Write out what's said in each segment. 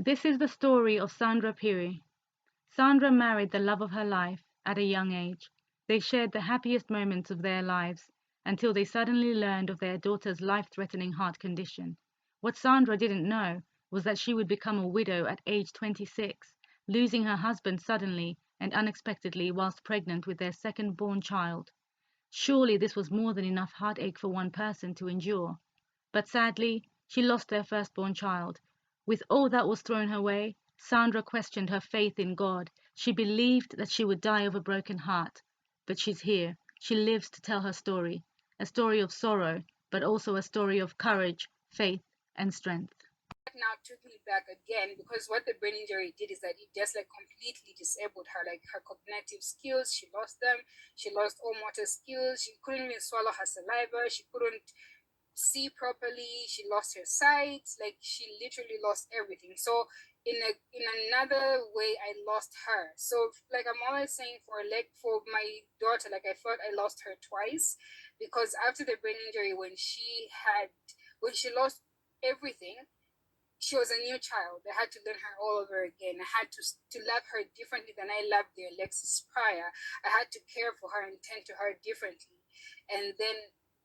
This is the story of Sandra Phiri. Sandra married the love of her life at a young age. They shared the happiest moments of their lives until they suddenly learned of their daughter's life-threatening heart condition. What Sandra didn't know was that she would become a widow at age 26, losing her husband suddenly and unexpectedly whilst pregnant with their second-born child. Surely this was more than enough heartache for one person to endure. But sadly, she lost their firstborn child. With all that was thrown her way, Sandra questioned her faith in God. She believed that she would die of a broken heart. But she's here. She lives to tell her story. A story of sorrow, but also a story of courage, faith, and strength. That now took me back again, because what the brain injury did is that it just like completely disabled her, like her cognitive skills, she lost them. She lost all motor skills. She couldn't even swallow her saliva. She couldn't see properly. She lost her sight. Like she literally lost everything. So in another way, I lost her. So like I'm always saying, for my daughter, like I felt I lost her twice, because after the brain injury, when she lost everything, she was a new child. I had to learn her all over again. I had to love her differently than I loved the Alexis prior. I had to care for her and tend to her differently. And then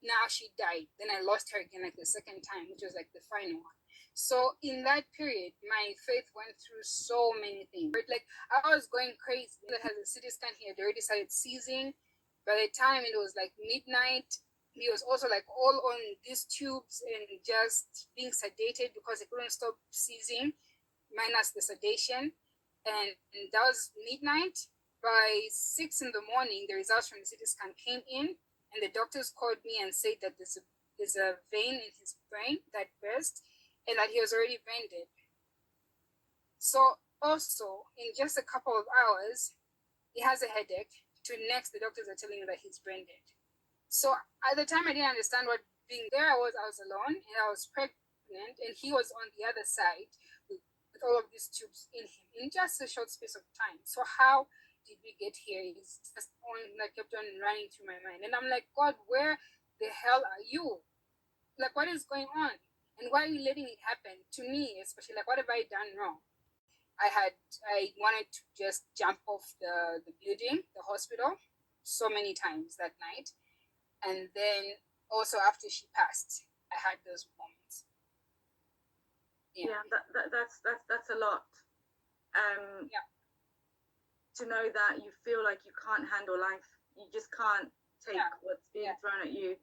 now she died. Then I lost her again, like the second time, which was like the final one. So in that period, my faith went through so many things. Like I was going crazy. That has a CT scan, he had already started seizing. By the time it was like midnight, he was also like all on these tubes and just being sedated because he couldn't stop seizing, minus the sedation. And that was midnight. By 6 in the morning, the results from the CT scan came in, and the doctors called me and said that there's a vein in his brain that burst, and that he was already brain dead. So also, in just a couple of hours, he has a headache. To next, the doctors are telling him that he's brain dead. So at the time, I didn't understand what being there. I was alone, and I was pregnant, and he was on the other side with all of these tubes in him in just a short space of time. So how did we get here? It's just kept on running through my mind, and I'm like, God, where the hell are you? Like, what is going on? And why are you letting it happen to me, especially? Like, what have I done wrong? I wanted to just jump off the building, the hospital, so many times that night. And then also after she passed, I had those moments. Yeah, that's a lot. Yeah. To know that you feel like you can't handle life, you just can't take what's being thrown at you.